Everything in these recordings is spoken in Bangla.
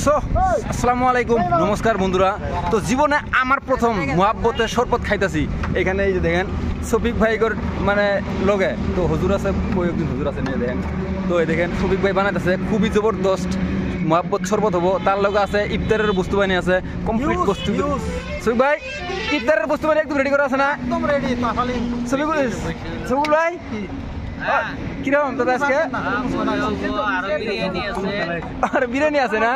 আসসালামু আলাইকুম, নমস্কার বন্ধুরা। তো জীবনে আমার প্রথম মুহাব্বতের শরবত খাইতেছি এখানে। এই যে দেখেন শফিক ভাইগর মানে লগে তো হুজুর আছে, কয়েকদিন হুজুর আছে নিয়ে দেখেন। তো এই দেখেন শফিক ভাই বানাইতেছে খুবই জবরদস্ত মুহাব্বত শরবত হবো। তার লগে আছে ইফতারের বস্তু বানিয়ে আছে, কমপ্লিট বস্তু। শফিক ভাই ইফতারের বস্তু বানিয়ে একদম রেডি করা আছে না? একদম রেডি। শফিক ভাই কিরকম দাদা আজকে? আর বিরিয়ানি আছে না?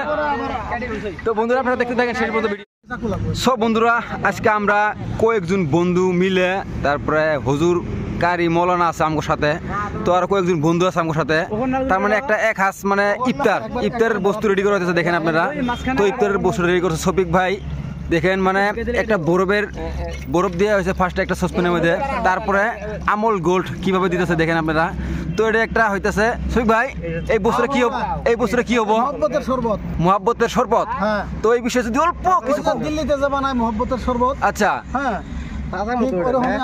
তো বন্ধুরা আপনারা দেখতে থাকেন শেষ পর্যন্ত ভিডিও। সব বন্ধুরা আজকে আমরা কয়েকজন বন্ধু মিলে, তারপরে হুজুর কারি মৌলানা আছে আমার সাথে, তো আর কয়েকজন বন্ধু আছে আমার সাথে। তার মানে একটা এক হাস মানে ইফতারের বস্তু রেডি করা হয়েছে দেখেন আপনারা। তো ইফতারের বস্তু রেডি করছে শফিক ভাই। দেখেন মানে একটা বরফ দেওয়া হয়েছে ফার্স্টে একটা সসপ্যানের মধ্যে, তারপরে আমল গোল্ড কিভাবে দিতেছে দেখেন আপনারা। তো এটা একটা হইতেছে শফিক ভাই এই বছরে কি হবে? এই বছরে কি হবো? মুহাব্বতের শরবত। তো এই বিষয়ে যদি অল্প কিছু দিল্লিতে যে বানায় মুহাব্বতের শরবত। আচ্ছা হ্যাঁ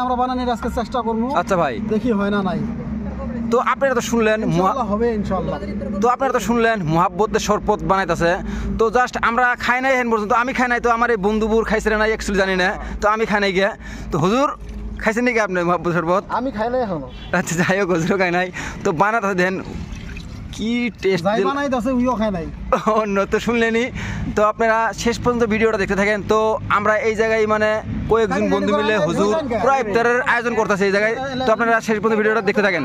আমরা বানানোর আজকে চেষ্টা করবো। আচ্ছা ভাই দেখি হয় না নাই। তো আপনারা তো শুনলেন হবে ইনশাআল্লাহ। তো আপনারা তো শুনলেন মুহাব্বতের শরবত বানাইতেছে। তো জাস্ট আমরা খাই নাই এখন পর্যন্ত, আমি খাই নাই। তো আমার এই বন্ধুবুর খাইছে নাই অ্যাকচুয়ালি জানি না। তো আমি খাই নাই গিয়ে। তো হুজুর খাইছেন নাকি আপনি মুহাব্বত শরবত? আমি খাই নাই এখনো। আচ্ছা যাই হোক, হুজুরও খাই নাই। তো বানাতে দেন কি টেস্ট বানাইতেছে উইও খাই নাই অন্য তো শুনলেনি। তো আপনারা শেষ পর্যন্ত ভিডিওটা দেখতে থাকেন। তো আমরা এই জায়গায় মানে কয়েকজন বন্ধু মিলে হুজুর পুরো ইফতারের আয়োজন করতেছে এই জায়গায়। তো আপনারা শেষ পর্যন্ত ভিডিওটা দেখতে থাকেন।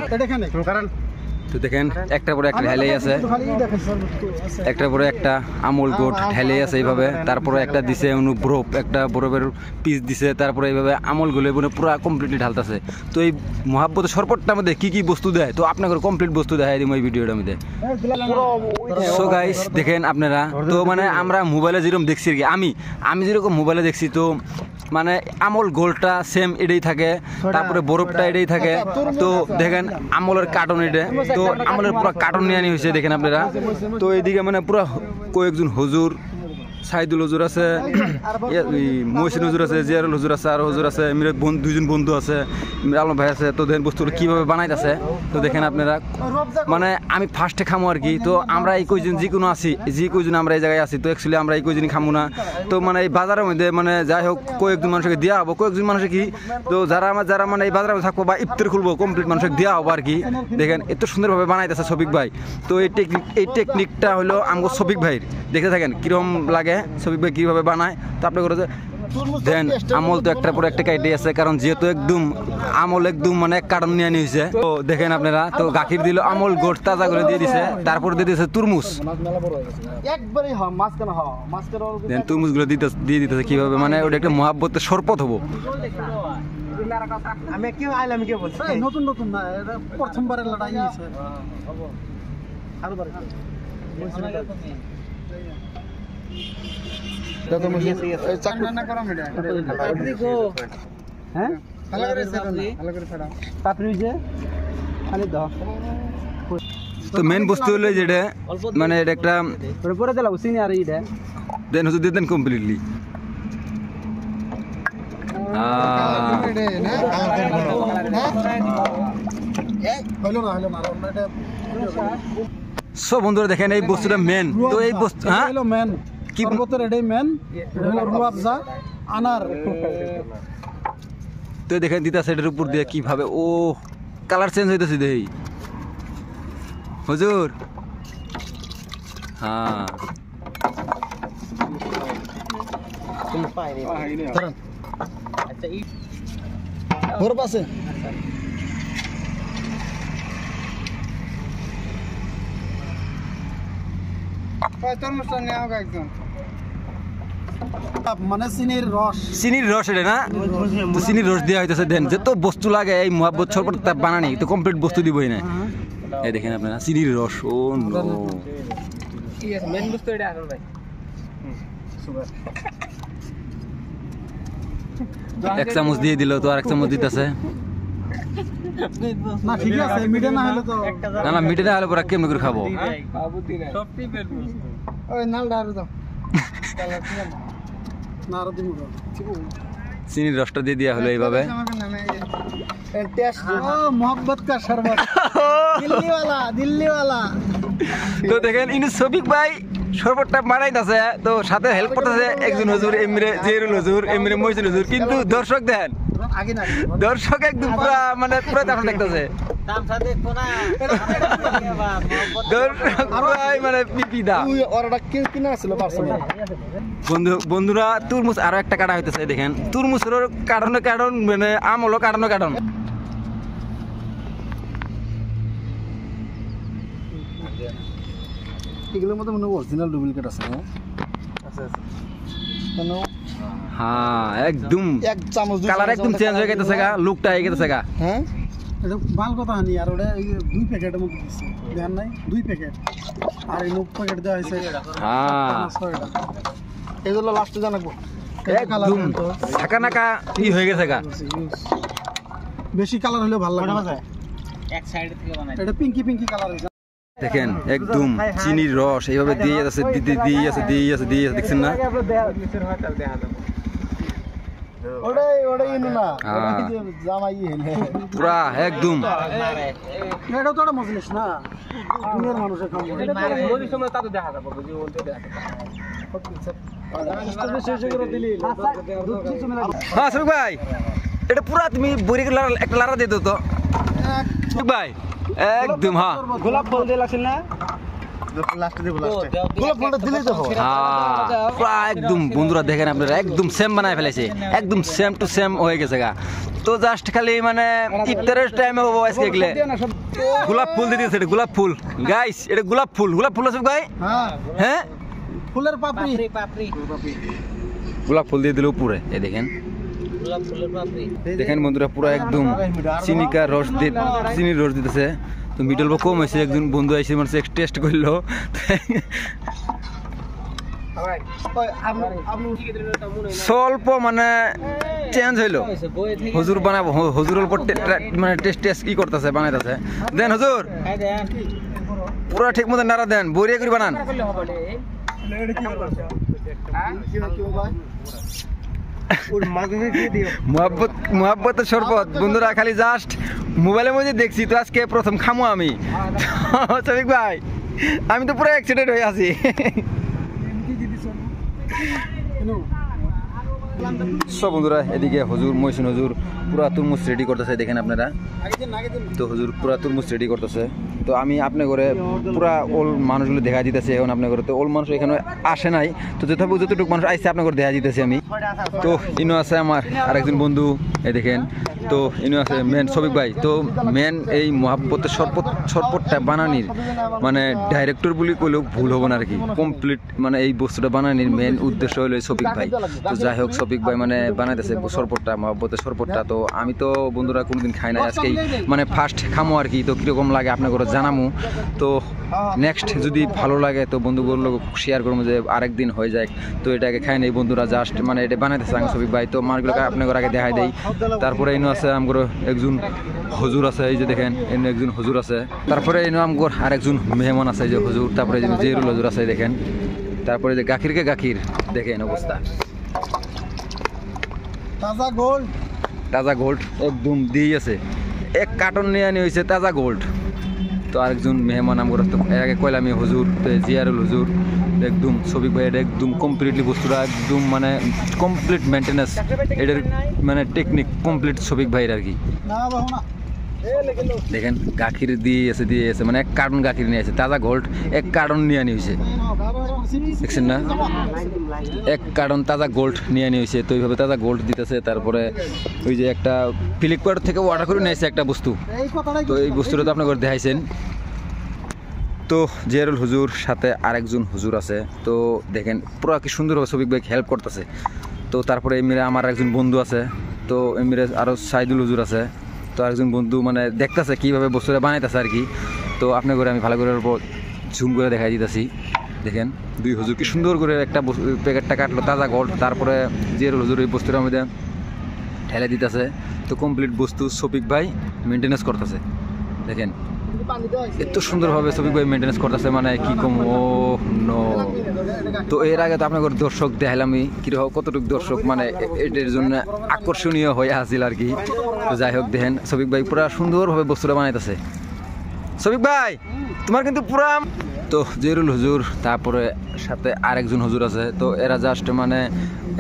তো দেখেন একটার পরে একটা ঢালেই আছে, একটার পরে একটা আমুল গোট ঢালেই আছে এইভাবে। তারপরে একটা দিছে বরফ, একটা বরফের পিস দিছে। তারপরে এইভাবে আমুল গুলো পুরো কমপ্লিটলি ঢালতেছে। তো এই মুহাব্বতের শরবতটার মধ্যে কি কি বস্তু দেয় তো আপনাকে কমপ্লিট বস্তু দেখাই দিব এই ভিডিওটার মধ্যে। সো গাইস দেখেন আপনারা, তো মানে আমরা মোবাইলে যেরকম দেখছি আর কি, আমি যেরকম মোবাইলে দেখছি, তো মানে আমল গোলটা সেম এটাই থাকে, তারপরে বরফটা এটাই থাকে। তো দেখেন আমলের কার্টন এটা, তো আমলের পুরো কার্টন নিয়ে আনি হয়েছে দেখেন আপনারা। তো এইদিকে মানে পুরো কয়েকজন হুজুর, সাইদুল হুজুর আছে, মহসিন হুজুর আছে, জিয়ারুল হুজুর আছে, আর হুজুর আছে, দুইজন বন্ধু আছে, আলম ভাই আছে। তো দেখেন বস্তুগুলো কীভাবে বানাইতেছে তো দেখেন আপনারা। মানে আমি ফার্স্টে খামো আর কি। তো আমরা এই কয়জন যে কয়জন আমরা এই জায়গায় আছি, তো অ্যাকচুয়ালি আমরা এই কয়জনই খামো না। তো মানে এই বাজারের মধ্যে মানে যাই হোক কয়েকজন মানুষকে দেওয়া হবো, কয়েকজন মানুষকে কি, তো যারা মানে এই বাজারের মধ্যে থাকবো বা ইফতার খুলবো কমপ্লিট মানুষকে দেওয়া হবো আর কি। দেখেন এত সুন্দরভাবে বানাইতেছে শফিক ভাই। তো এই টেকনিকটা হলো আমার শফিক ভাইয়ের। দেখতে থাকেন কীরকম লাগে শফিক ভাই কীভাবে বানায়। তো আপনি করে দেন আমল তো একটার পর একটা কাইটে আছে, কারণ যেহেতু একদম আমল একদম মানে কারণ নিয়ে নিয়েছে। তো দেখেন আপনারা, তো গাখির দিল আমল গোট তাজা করে দিয়ে দিছে, তারপর দিয়ে দিয়েছে তুরমুজ। দেন তুরমুজ গুলো দিয়ে দিতেছে কিভাবে, মানে ওটা একটা মুহাব্বতের শরবত হবো। আমি কি আইলাম কি বলছি, নতুন না, এটা প্রথমবারের লড়াই হইছে। তো মেন বস্তু হলো যেটা মানে এটা একটা দেন হুজুর দিয়ে দেন কমপ্লিটলি। সব বন্ধুরা দেখেন এই বস্তুটা মেন। তো এই বস্তু মেন কি বলতে এটাই মেন রুয়াবজা আনার। তো দেখেন দিতা সাইডের উপর দিয়ে কিভাবে ও কালার চেঞ্জ হইতেছে দেখি হুজুর। হ্যাঁ বরফ আছে মানে চিনির রস এটা না? তো চিনির রস দেওয়া হইতেছে। দেন যত বস্তু লাগে এই মুহাব্বত শরবত তা বানানি তো কমপ্লিট বস্তু দিবই না। এই দেখেন আপনারা চিনির রস। ও নো মেন বস্তু এটা এখন ভাই এক চামচ দিয়ে দিল, তো আরেক চামচ দিতেছে। না ঠিক আছে, মিঠে না হলে তো না মিঠে না হলে পরে কেমন করে খাবো? চিনির রসটা দিয়ে দেওয়া হলো এইভাবে। মোহাম্মদ কা শরবত দিল্লি ওয়ালা। তো দেখেন ইনু শফিক ভাই শরবতটা বানাইতেছে তো সাথে হেল্প করতেছে একজন হুজুর এমরে জিয়ারুল হুজুর এমরে মহসিন হুজুর কিন্তু দর্শক দেন দর্শক একদম পুরা মানে পুরা তাফা দেখতেছে দর্শক পুরাই মানে পিপিদা বন্ধুরা তুরমুজ আরো একটা কাটা হইতেছে দেখেন তুরমুজের কারণ মানে আম হলো কারণ এগুলোর মধ্যে মনে হয় অরিজিনাল ডুপ্লিকেট আছে না কেন হ্যাঁ একদম এক চামচ কালার একদম চেঞ্জ হয়ে গেছে গা লুকটা হয়ে গেছে গা হ্যাঁ এটা মাল কথা হানি আর ওটা এই 2 প্যাকেটের মধ্যে দিচ্ছে দেন নাই 2 প্যাকেট আর এই 9 প্যাকেট দেওয়া হয়েছে হ্যাঁ এগুলো লাস্টে জানাবো একদম ঢাকা নাকা ই হয়ে গেছে গা বেশি কালার হলে ভালো লাগে এক সাইড থেকে বানাই এটা পিঙ্কি কালার হইছে দেখেন একদম চিনির রস এইভাবে দিয়ে আছে দিয়ে আছে দেখছেন না ওটাই ইনু না জামাই হেলে পুরা একদম এটা তো একটা মজলিস না দুনিয়ার মানুষের কাম এটা নদীর সময় তাতে দেখা যাবে বুঝি বলতে দেখা হ্যাঁ সুখ ভাই এটা পুরা তুমি বড়ি একটা লারা দিয়ে দাও তো সুখ ভাই একদম হ্যাঁ গোলাপ ফুল দিয়ে লাগছিল না গোলাপ ফুলটা দিলে তো পুরা একদম বন্ধুরা দেখেন আপনারা একদম সেম বানায় ফেলেছে একদম সেম টু সেম হয়ে গেছে গা তো জাস্ট খালি মানে ইফতারের টাইমে হবো আজকে এগুলো গোলাপ ফুল দিয়ে দিয়েছে এটা গোলাপ ফুল গাইস এটা গোলাপ ফুল আছে ভাই হ্যাঁ ফুলের পাপড়ি গোলাপ ফুল দিয়ে দিল উপরে এই দেখেন দেখেন বন্ধুরা পুরো একদম চিনির রস দিতেছে তো মিডল বা কম হয়েছে একজন বন্ধু আইসে মানে টেস্ট করলো স্বল্প মানে চেঞ্জ হইলো হুজুর বানাবো হুজুরের উপর মানে টেস্ট ই করতেছে বানাইতেছে দেন হুজুর পুরো ঠিক মতো নাড়া দেন বড়িয়া করে বানান মোহাব্বতের শরবত বন্ধুরা খালি জাস্ট মোবাইলের মধ্যে দেখছি তো আজকে প্রথম খামো আমি শফিক ভাই আমি তো পুরো এক্সাইটেড হয়ে আছি সব বন্ধুরা এদিকে হুজুর মহসিন হুজুর পুরা তুরমুজ রেডি করতেছে দেখেন আপনারা তো হুজুর পুরা তুরমুজ রেডি করতেছে তো আমি আপনার ঘরে পুরা ওল মানুষগুলো দেখা দিতেছে এখন আপনার ঘরে তো ওল মানুষ এখানে আসে নাই তো যতটুকু মানুষ আসছে আপনার ঘরে দেখা দিতেছে আমি তো ইনো আছে আমার আরেকজন বন্ধু এই দেখেন তো ইনো আছে মেন শফিক ভাই তো মেন এই মোহাব্বতের শরবতটা বানানির মানে ডাইরেক্টর বলে কইলেও ভুল হবো না আর কি কমপ্লিট মানে এই বস্তুটা বানানির মেন উদ্দেশ্য হলো শফিক ভাই তো যাই হোক শফিক ভাই মানে বানাইতেছে শরবতটা মোহাব্বতের শরবতটা তো আমি তো বন্ধুরা কোনোদিন খাই নাই আজকেই মানে ফার্স্ট খামো আর কি তো কীরকম লাগে আপনার ঘরে জানামু তো নেক্সট যদি ভালো লাগে তো বন্ধুগুলো শেয়ার করবো যে আরেকদিন হয়ে যায় তো এটাকে খাই নেই বন্ধুরা জাস্ট মানে এটা বানাইতেছে আমি শফিক ভাই তো মানুষগুলোকে আপনার ঘরে আগে দেখাই দেই তারপরে ইনো আছে আমার একজন হুজুর আছে এই যে দেখেন এনে একজন হুজুর আছে তারপরে ইনো আমার আরেকজন মেহমান আছে যে হুজুর তারপরে জিয়ারুল হুজুর আছে দেখেন তারপরে যে গাখির দেখেন অবস্থা তাজা গোল্ড একদম দিয়ে আছে এক কার্টন নিয়ে আনি হয়েছে তাজা গোল্ড তো আরেকজন মেহমান আমার তো এর আগে কইলাম হুজুর জিয়ারুল হুজুর একদম শফিক ভাই এটা একদম কমপ্লিটলি বস্তুটা একদম মানে কমপ্লিট মেনটেন্যান্স এটার মানে টেকনিক কমপ্লিট শফিক ভাইয়ের আর কি দেখেন গাখির দিয়ে আছে মানে এক কার্টন গাখির নিয়ে আছে তাজা গোল্ড এক কার্টন নিয়ে আনি হয়েছে দেখছেন না এক কার্টন তাজা গোল্ড নিয়ে আনি হয়েছে তো এইভাবে তাজা গোল্ড দিতেছে তারপরে ওই যে একটা ফ্লিপকার্ট থেকে অর্ডার করে নিয়েছে একটা বস্তু তো এই বস্তুটা তো আপনার দেখাইছেন তো জিয়ারুল হুজুর সাথে আরেকজন হুজুর আছে তো দেখেন পুরো কি সুন্দরভাবে শফিক ভাই হেল্প করতেছে তো তারপরে এমনি আমার একজন বন্ধু আছে তো এমনি আরও সাইদুল হুজুর আছে তো আরেকজন বন্ধু মানে দেখতেছে কীভাবে বস্তুটা বানাইতেছে আর কি তো আপনার ঘরে আমি ভালো করে ঝুম করে দেখাই দিতেছি দেখেন দুই হুজুর কি সুন্দর করে একটা প্যাকেটটা কাটলো তাজা গোল্ড তারপরে জিয়ারুল হুজুর এই বস্তুটার মধ্যে ঠেলে দিতেছে তো কমপ্লিট বস্তু শফিক ভাই মেনটেন্যান্স করতেছে দেখেন এত সুন্দরভাবে শফিক ভাই মেনটেন্যান্স করতেছে মানে কি কম ও নো তো এর আগে তো আপনার দর্শক দেখালাম কীরকম কতটুকু দর্শক মানে এটার জন্য আকর্ষণীয় হয়ে আসছিল আর কি তো যাই হোক দেখেন শফিক ভাই পুরা সুন্দরভাবে বস্তুটা বানাইতেছে শফিক ভাই তোমার কিন্তু পুরা তো তো জহিরুল হুজুর, তারপরে সাথে আরেকজন হুজুর আছে। তো এরা জাস্ট মানে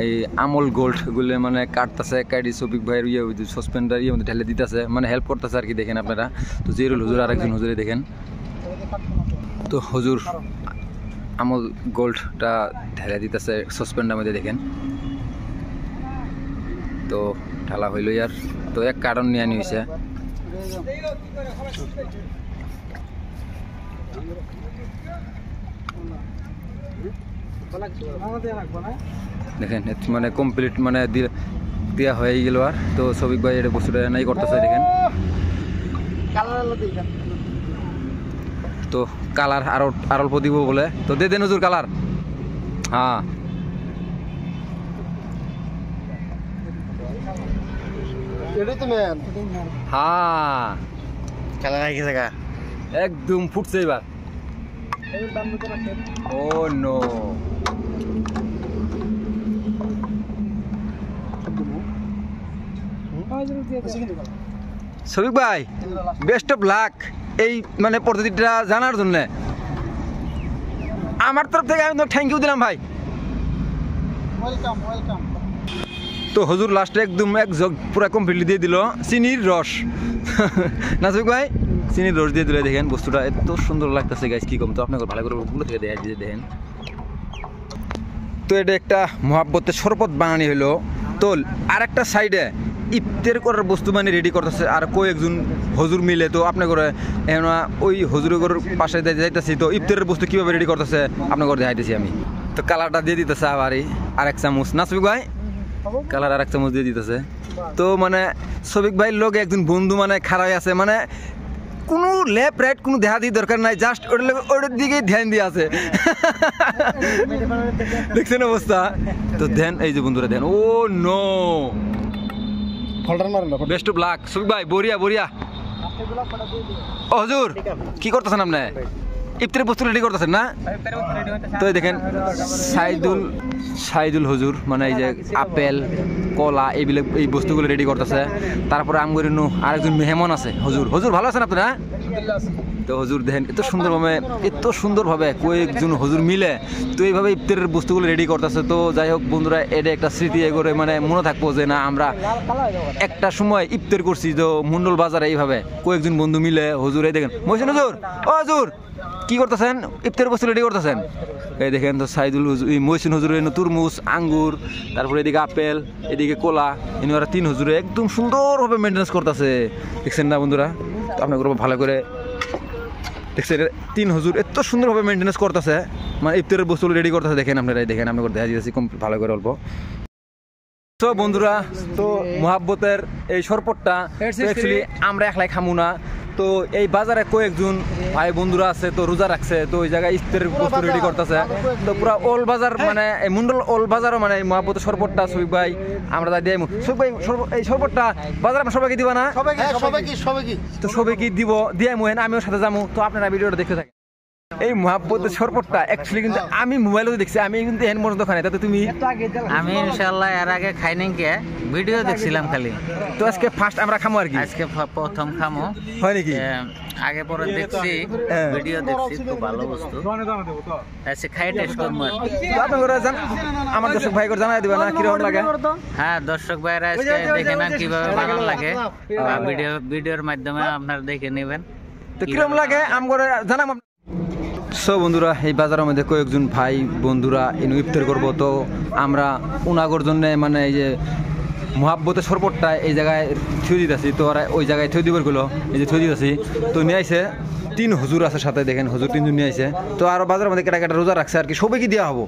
এই আমল গোল্ড গুলো মানে কাটতেছে, কাটি শফিক ভাইয়ের সসপেন্ডার মধ্যে ঢেলে দিতেছে, মানে হেল্প করতেছে আর কি। দেখেন আপনারা, তো জহিরুল হুজুর আরেকজন হুজুরে দেখেন। তো হুজুর আমল গোল্ডটা ঢেলে দিতেছে সসপেন্ডার মধ্যে দেখেন। তো ঢালা হইল ইয়ার, তো এক কারণ নিয়ে আনি হয়েছে। দেখেন মানে কমপ্লিট মানে দেওয়া হয়ে গেল। আর তো শফিক ভাই এটা বস্তুটা নাই করতেছে দেখেন। তো কালার আরো অল্প দিব বলে, তো দে দেন হুজুর কালার। হ্যাঁ হ্যাঁ কালার আই গেছে গা, একদম ফুটছে এবার। ও নো, শফিক ভাই বেস্ট অফ লাক এই মানে পদ্ধতিটা জানার জন্য। আমার তরফ থেকে আমি থ্যাংক ইউ দিলাম ভাই। Welcome welcome. তো হুজুর লাস্টে একদম এক জগ পুরো কমপ্লিটলি দিয়ে দিল চিনির রস। না শফিক ভাই, চিনির রস দিয়ে দিলে দেখেন বস্তুটা এত সুন্দর লাগতেছে গাইস, কি কম। তো আপনাকে ভালো করে পুরো থেকে দেখা দিয়ে দেখেন। তো এটা একটা মহাব্বতের শরবত বানানি হলো। তো আর একটা সাইডে ইফতার করার বস্তু মানে রেডি করতেছে আর কয়েকজন হুজুর মিলে। তো আপনার করে এখন ওই হুজুরের পাশে যাইতেছি, তো ইফতারের বস্তু কীভাবে রেডি করতেছে আপনার করে দেখাইতেছি আমি। তো কালারটা দিয়ে দিতেছে আবারই আর এক চামচ। না শফিক ভাই, কালার আর এক চামচ দিয়ে দিতেছে। তো মানে শফিক ভাইয়ের লোক একজন বন্ধু মানে খারাপ আছে, মানে কোনো লেফট রাইট কোনো দেখা দিয়ে দরকার নাই, জাস্ট ওটার দিকেই ধ্যান দিয়ে আছে। দেখছেন অবস্থা? তো ধ্যান, এই যে বন্ধুরা ধ্যান। Oh no, best of luck Shafiq ভাই, বড়িয়া বড়িয়া। ও হুজুর কি করতেছেন আপনি? ইফতারের বস্তু রেডি করতেছেন না? তো দেখেন সাইদুল হুজুর মানে এই যে আপেল কলা এইবিলাক এই বস্তুগুলো রেডি করতেছে। তারপরে আমগরিনু আরেকজন মেহমান আছে হুজুর। হুজুর ভালো আছেন আপনারা? তো হুজুর দেখেন এত সুন্দরভাবে কয়েকজন হুজুর মিলে তো এইভাবে ইফতারের বস্তুগুলো রেডি করতেছে। তো যাই হোক বন্ধুরা, এটা একটা স্মৃতি করে মানে মনে থাকবো যে না আমরা একটা সময় ইফতার করছি। তো মন্ডল বাজারে এইভাবে কয়েকজন বন্ধু মিলে হুজুর, এই দেখেন মহসিন হুজুর, ও হুজুর কি করতেছেন? ইফতারের বস্তু রেডি করতেছেন। এই দেখেন তো সাইদুল হুজুর, মহসিন হুজুরের তরমুজ আঙ্গুর, তারপরে এদিকে আপেল, এদিকে কলা, এনারা তিন হুজুরে একদম সুন্দরভাবে মেনটেন্স করতেছে। দেখছেন না বন্ধুরা? তো আপনার ভালো করে দেখছেন তিন হুজুর এত সুন্দরভাবে মেনটেন্স করতেছে, মানে ইফতারের বস্তুগুলো রেডি করতেছে। দেখেন আপনারা, দেখেন আপনাকে দেখা দিয়েছি ভালো করে অল্প। তো বন্ধুরা, তো মহাব্বতের এই শরবতটা অ্যাকচুয়ালি আমরা একলাই খামু না। তো এই বাজারে কয়েকজন ভাই বন্ধুরা আছে, তো রোজা রাখছে, তো ওই জায়গায় ইফতারের বস্তু রেডি করতেছে। তো পুরা ওল বাজার মানে এই মন্ডল ওল বাজারও মানে এই মহাব্বতের শরবতটা শফিক ভাই আমরা তাই দিয়ে শফিক ভাই এই শরবতটা বাজারে আমরা সবাইকে দিবা না? তো সবাইকে দিব দিয়ে মোহেন আমিও সাথে যাবো। তো আপনারা ভিডিওটা দেখতে থাকেন। এই মহাব্বতের শরবতটা অ্যাকচুয়ালি কিন্তু আমি মোবাইলেও দেখছি, আমি কিন্তু এহেন পর্যন্ত খাই। তাতে তুমি? আমি ইনশাআল্লাহ এর আগে খাই নাই, কে ভিডিও দেখছিলাম খালি। তো আজকে ফার্স্ট আমরা খামো আর কি, আজকে প্রথম খামো। হয় নাকি? আগে পরে দেখছি, ভিডিও দেখছি, খুব ভালো বস্তু। আজকে খাই টেস্ট করবো। আপনারা জান আমার দর্শক ভাই করে জানাই দিবেন না কিরকম লাগে? হ্যাঁ, দর্শক ভাইরা আজকে দেখে না কিভাবে বানানো লাগে, ভিডিওর মাধ্যমে আপনারা দেখে নেবেন তো কিরকম লাগে আমরা জানাম। সো বন্ধুরা, এই বাজারের মধ্যে কয়েকজন ভাই বন্ধুরা ইফতার করবো। তো আমরা উনাগর জন্য মানে এই যে মহাব্বতের শরবতটা এই জায়গায় থুই দিতেছি। তো ওরা ওই জায়গায় থুই দিবার গুলো এই যে থুই দিতেছি। তো নিয়ে আইসে তিন হুজুর আছে সাথে, দেখেন হুজুর তিনজন নিয়ে আইসে। তো আরো বাজারের মধ্যে কেটা কেটা রোজা রাখছে আর কি, সবাইকে দেওয়া হবো।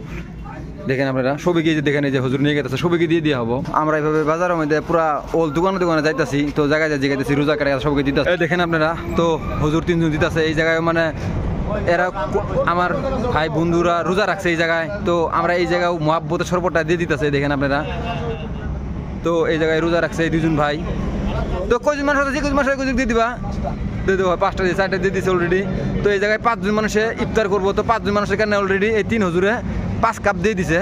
দেখেন আপনারা সবাইকে যে দেখেন এই যে হুজুর নিয়ে গেছে, সবাইকে দিয়ে দেওয়া হবো। আমরা এইভাবে বাজারের মধ্যে পুরা ওল দোকানে যাইতেছি। তো জায়গায় জিগাইতেছি রোজা কেটে সবাইকে দিতে দেখেন আপনারা। তো হুজুর তিনজন দিতেছে এই জায়গায়, মানে এরা আমার ভাই বন্ধুরা রোজা রাখছে এই জায়গায়। তো আমরা এই জায়গায় মহাব্বতের শরবতটা দিয়ে দিতেছে দেখেন আপনারা। তো এই জায়গায় রোজা রাখছে এই দুজন ভাই। তো কয়জন মানুষ আছে, কয়জন মানুষ দিয়ে দিবা, দিয়ে দেবো। 5টা 4টা দিয়ে দিচ্ছে অলরেডি। তো এই জায়গায় 5জন মানুষে ইফতার করবো। তো 5জন মানুষের কারণে অলরেডি এই তিন হুজুরে 5 কাপ দিয়ে দিছে।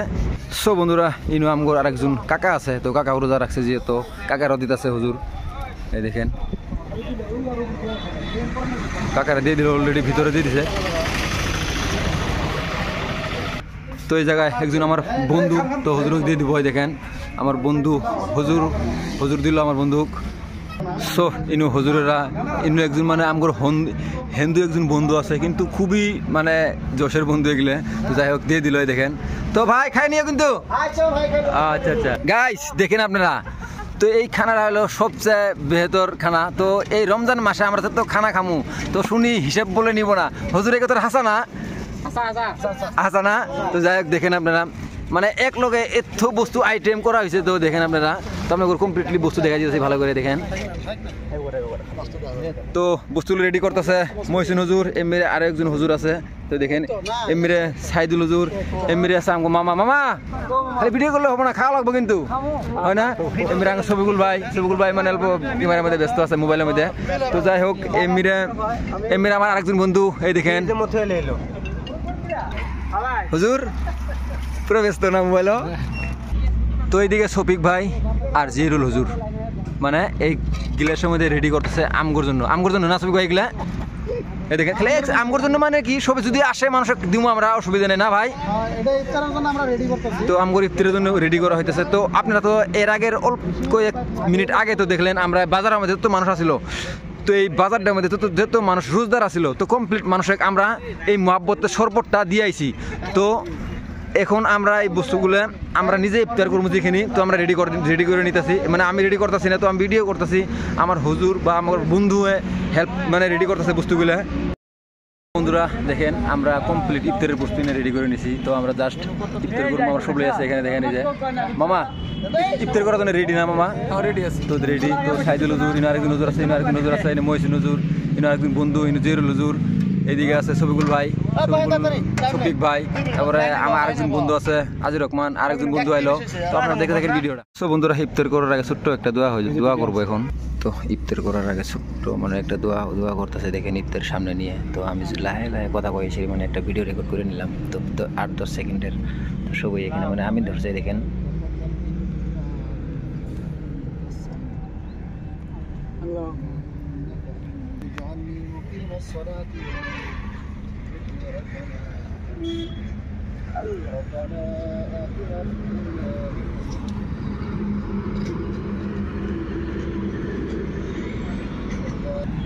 সো বন্ধুরা, ইনু আমগর আরেকজন কাকা আছে, তো কাকা রোজা রাখছে যেহেতু কাকারও দিতেছে হুজুর। এই দেখেন কাকারা দিয়ে দিল অলরেডি, ভিতরে দিয়ে দিছে। তো এই জায়গায় একজন আমার বন্ধু, তো হুজুরক দিয়ে দিব, দেখেন আমার বন্ধু হুজুর দিল আমার বন্ধুক। সো ইনু হুজুরেরা ইনু একজন মানে আমার হিন্দু একজন বন্ধু আছে, কিন্তু খুবই মানে জোশের বন্ধু এগুলো। তো যাই হোক দিয়ে দিল, দেখেন। তো ভাই খাই নিও কিন্তু। আচ্ছা আচ্ছা গাইস দেখেন আপনারা, তো এই খানাটা হলো সবচেয়ে বেহতর খানা। তো এই রমজান মাসে আমরা তো খানা খামু, তো শুনি হিসাব বলে নিব না। হুজুরের কথা হাসানা হাসানা। তো যাই হোক দেখেন আপনারা, মানে এক লগে এত বস্তু আইটেম করা হয়েছে। তো দেখেন আপনারা, তো আপনাদের কমপ্লিটলি বস্তু দেখা যাচ্ছে, ভালো করে দেখেন। তো বস্তুগুলো রেডি করতেছে মহসিন হুজুর, এমনি আরো একজন হুজুর আছে। তো দেখেন এমনি সাইদুল হুজুর, এমনি আছে আমগো মামা। মামা খালি ভিডিও করলে হবে না, খাওয়া লাগবে কিন্তু, হয় না? এমনি সবিকুল ভাই মানে অল্প ক্যামেরার মধ্যে ব্যস্ত আছে, মোবাইলের মধ্যে। তো যাই হোক এমনি আমার আরেকজন বন্ধু, এই দেখেন হুজুর পুরো ব্যস্ত না মোবাইল। তো এইদিকে শফিক ভাই আর জিরুল হুজুর, মানে এই গিলাসের মধ্যে রেডি করতেছে আমগোর জন্য না শফিক ভাই এগুলা। এই দেখেন খালি আমগোর জন্য, মানে কি সবাই যদি আসে মানুষের দিমু আমরা, অসুবিধা নেই না ভাই? তো আমগোর ইফতারের জন্য রেডি করা হইতেছে। তো আপনারা তো এর আগের অল্প কয়েক মিনিট আগে তো দেখলেন আমরা বাজারের মধ্যে তো মানুষ আসিল। তো এই বাজারটার মধ্যে তো যেহেতু মানুষ রোজদার আসিল, তো কমপ্লিট মানুষকে আমরা এই মহাব্বতের শরবতটা দিয়ে আইছি। তো এখন আমরা এই বস্তুগুলো আমরা নিজে ইফতার করবো যেখানে। তো আমরা রেডি করে নিতেছি, মানে আমি রেডি করতেছি না, তো আমি ভিডিও করতেছি। আমার হুজুর বা আমার বন্ধু হেল্প মানে রেডি করতেছে বস্তুগুলো। বন্ধুরা দেখেন আমরা কমপ্লিট ইফতারের বস্তু নিয়ে রেডি করে নিছি। তো আমরা জাস্ট ইফতার করবো, আমার সবই আছে এখানে। দেখেন এই যে মামা ইফতার করার জন্য রেডি না মামা? রেডি আছে। তো রেডি। তো সাইদুল হুজুর, ইনো আরেকজন হুজুর আছে, ইনো মহসিন হুজুর, ইনো আরেকজন বন্ধু, ইনো জিরুল হুজুর, এইদিকে আছে শফিকুল ভাই, শফিক ভাই, তারপরে আমার আরেকজন বন্ধু আছে আজির রহমান, আরেকজন বন্ধু আইলো। তো আপনারা দেখে থাকেন ভিডিওটা। সো বন্ধুরা ইফতার করার আগে ছোট্ট একটা দোয়া করবো এখন। তো ইফতার করার আগে ছোট্ট মানে একটা দোয়া করতেছে, দেখেন ইফতার সামনে নিয়ে। তো আমি লাহে কথা কয়েছি, মানে একটা ভিডিও রেকর্ড করে নিলাম। তো 8-10 সেকেন্ডের। তো সবাই এখানে মানে আমি ধরছি, দেখেন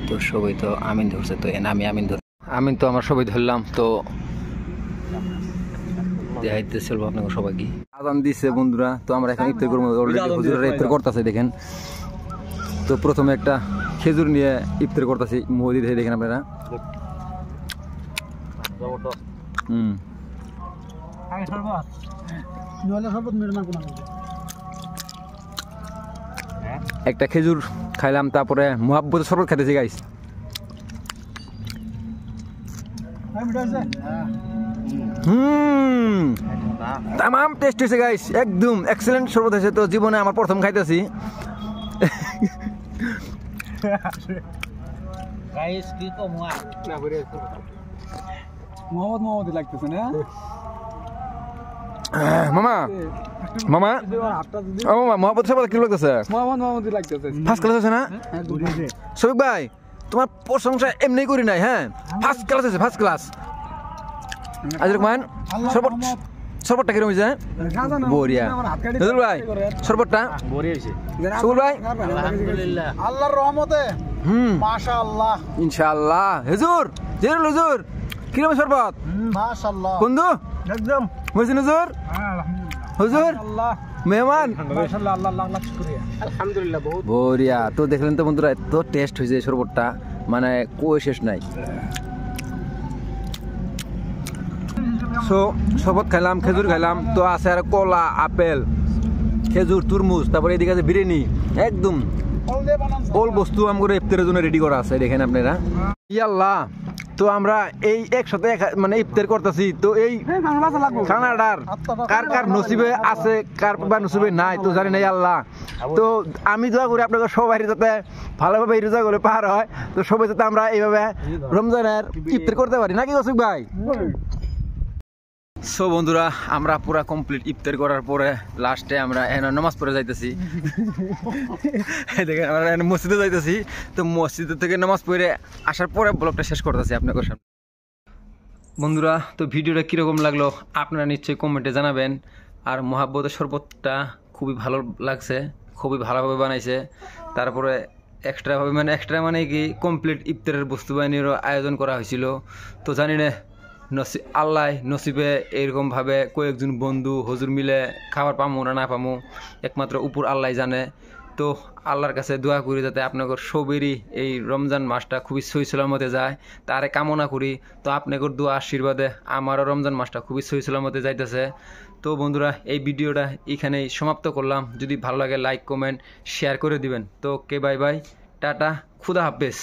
তো সবাই তো আমিন ধরছে। তো আমিন তো আমার সবাই ধরলাম। তো দেখাইতে চলবো আপনাকে সবাইকে। আজান দিচ্ছে বন্ধুরা। তো আমরা এখন ইফতার করবো, হুজুরেরা ইফতার করতেছে দেখেন। তো প্রথমে একটা খেজুর নিয়ে ইফতার করতেছি, মুদি দিয়ে দেখেন আপনারা। একটা খেজুর খাইলাম, তারপরে মুহাব্বতের শরবত খাইতেছি গাইস। তামাম টেস্ট হয়েছে গাইস, একদম এক্সেলেন্ট শরবত হয়েছে। তো জীবনে আমার প্রথম খাইতেছি। মামা মহাব্বত শরবত কি লাগতেছে? ফার্স্ট ক্লাস আছে না শফিক ভাই? তোমার প্রশংসা এমনি করি নাই, হ্যাঁ ফার্স্ট ক্লাস আছে, ফার্স্ট ক্লাস। আজির রহমান শরবতটা কিরকম হয়েছে? বড়িয়া। নজরুল ভাই শরবতটা সুবুল ভাই আল্লাহর রহমতে মাশাআল্লাহ ইনশাআল্লাহ। হুজুর জিরুল হুজুর কিরকম শরবত? মাশাআল্লাহ বন্ধু একদম মহসিন হুজুর, হুজুর মেহমান মাশাআল্লাহ, আল্লাহ লাখ লাখ শুকরিয়া, আলহামদুলিল্লাহ বহুত বড়িয়া। তো দেখলেন তো বন্ধুরা, এত টেস্ট হয়েছে শরবতটা, মানে কই শেষ নাই। সো শরবত খাইলাম, খেজুর খাইলাম। তো আছে আর কলা, আপেল, খেজুর, তরমুজ, তারপরে এদিকে আছে বিরিয়ানি। একদম অল বস্তু আমাদের ইফতারের জন্য রেডি করা আছে, দেখেন আপনারা। ইয়াল্লাহ, তো আমরা এই একসাথে মানে ইফতার করতেছি। তো এই খানাটার কার কার নসিবে আছে, কার বা নসিবে নাই, তো জানি না আল্লাহ। তো আমি দোয়া করি আপনাকে সবাই যাতে ভালোভাবে এই রোজা করে পার হয়। তো সবাই যাতে আমরা এইভাবে রমজানের ইফতার করতে পারি, নাকি কৌশিক ভাই? সো বন্ধুরা, আমরা পুরা কমপ্লিট ইফতার করার পরে লাস্টে আমরা নামাজ পড়ে যাইতেছি। দেখেন আমরা মসজিদে যাইতেছি। তো মসজিদ থেকে নামাজ পড়ে আসার পরে ব্লগটা শেষ করতেছি আপনাদের সামনে। বন্ধুরা, তো ভিডিওটা কীরকম লাগলো আপনারা নিশ্চয়ই কমেন্টে জানাবেন। আর মহাব্বতের শরবতটা খুবই ভালো লাগছে, খুবই ভালোভাবে বানাইছে। তারপরে এক্সট্রাভাবে এক্সট্রা কি কমপ্লিট ইফতারের বস্তু বাহিনীরও আয়োজন করা হয়েছিল। তো জানি না আল্লাহ নসিবে এরকমভাবে কয়েকজন বন্ধু হুজুর মিলে খাবার পামু না পামু, একমাত্র উপর আল্লাহ জানে। তো আল্লাহর কাছে দোয়া করি যাতে আপনাদের সবেরই এই রমজান মাসটা খুবই সহি সালামতে যায়, তারে কামনা করি। তো আপনাদের দোয়া আশীর্বাদে আমারও রমজান মাসটা খুবই সহি সালামতে যাইতেছে। তো বন্ধুরা, এই ভিডিওটা এখানেই সমাপ্ত করলাম। যদি ভালো লাগে লাইক কমেন্ট শেয়ার করে দিবেন। তো বাই বাই, টাটা, খুদা হাফেজ।